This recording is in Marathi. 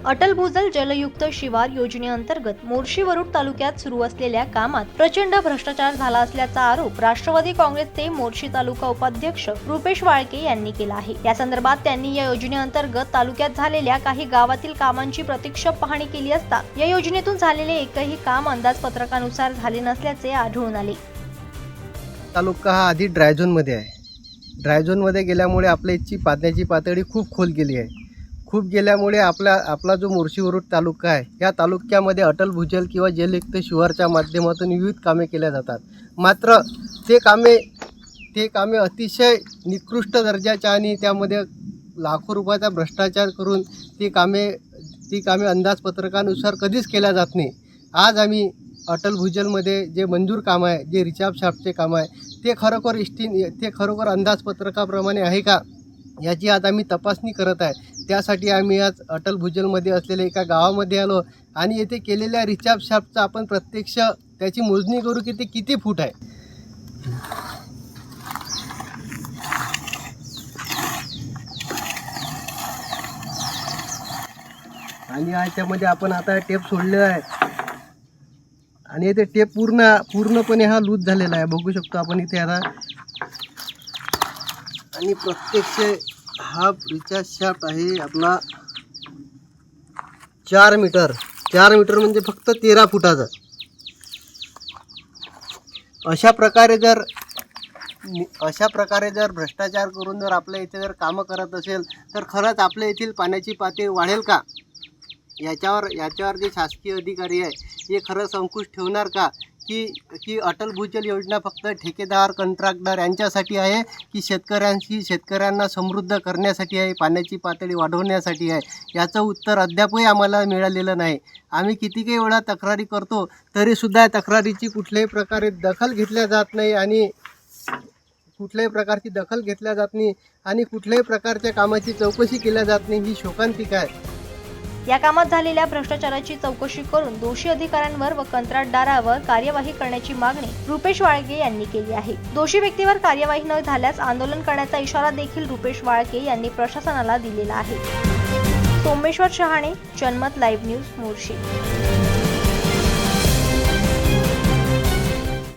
अटल भूजल जलयुक्त शिवार योजनेअंतर्गत मोर्शी वरुड तालुक्यात सुरू असलेल्या कामात प्रचंड भ्रष्टाचार झाला असल्याचा आरोप राष्ट्रवादी काँग्रेसचे मोर्शी तालुका उपाध्यक्ष रुपेश वाळके यांनी केला आहे। या संदर्भात त्यांनी या योजनेअंतर्गत तालुक्यात झालेल्या काही गावातील कामांची प्रत्यक्ष पाहणी केली असता या योजनेतून झालेले एकही काम अंदाजपत्रकानुसार झाले नसल्याचे आढळून आले। तालुका हा आधी ड्रायझोन मध्ये आहे। ड्रायझोन मध्ये गेल्यामुळे आपल्या इथची पाण्याची पातळी खूप खोल गेली आहे। खूप गेल्यामुळे आपला जो मोर्शी वरुड तालुका आहे या तालुक्यामध्ये अटल भूजल किंवा जलयुक्त शिवारच्या माध्यमातून विविध कामे केल्या जातात। मात्र ते कामे अतिशय निकृष्ट दर्जाच्या आणि त्यामध्ये लाखो रुपयाचा भ्रष्टाचार करून ती कामे अंदाजपत्रकानुसार कधीच केल्या जात नाही। आज आम्ही अटल भूजलमध्ये जे मंजूर काम आहे, जे रिचार्ज शाफ्टचे काम आहे, ते खरोखर अंदाजपत्रकाप्रमाणे आहे का याची आज आम्ही तपासणी करत आहे। त्यासाठी आम्ही आज अटल भूजलमध्ये असलेल्या एका गावामध्ये आलो आणि येथे केलेल्या रिचार्ज शाफ्टचा आपण प्रत्यक्ष त्याची मोजणी करू की ते किती फूट आहे। आणि याच्यामध्ये आपण आता टेप सोडलेला आहे आणि इथे टेप पूर्णपणे हा लूज झालेला आहे, बघू शकतो आपण इथे आता। आणि प्रत्यक्ष हा रिचार्ज शाफ्ट आहे आपला 4 मीटर म्हणजे फक्त 13 फुटाचा। अशा प्रकारे जर भ्रष्टाचार करून जर आपल्या इथे जर कामं करत असेल तर खरंच आपल्या येथील पाण्याची पातळी वाढेल का? याच्यावर जे शासकीय अधिकारी आहे हे खरंच अंकुश ठेवणार का की अटल भूजल योजना फक्त ठेकेदार कंत्राटदार यांच्यासाठी आहे की शेतकऱ्यांना समृद्ध करण्यासाठी आहे, पाण्याची पातळी वाढवण्यासाठी आहे? याचं उत्तर अद्यापही आम्हाला मिळालेलं नाही। आम्ही कितीही वेळा तक्रारी करतो तरीसुद्धा तक्रारीची कुठल्याही प्रकारे दखल घेतल्या जात नाही आणि कुठल्याही प्रकारच्या कामाची चौकशी केल्या जात नाही। ही शोकांतिका आहे। या कामात झालेल्या भ्रष्टाचाराची चौकशी करून दोषी अधिकाऱ्यांवर व कंत्राटदारावर कार्यवाही करण्याची मागणी रुपेश वाळके यांनी केली आहे। दोषी व्यक्तीवर कार्यवाही न झाल्यास आंदोलन करण्याचा इशारा देखील रुपेश वाळके यांनी प्रशासनाला दिलेला आहे। सोमेश्वर शहाणे, जनमत लाईव्ह न्यूज, मोर्शी।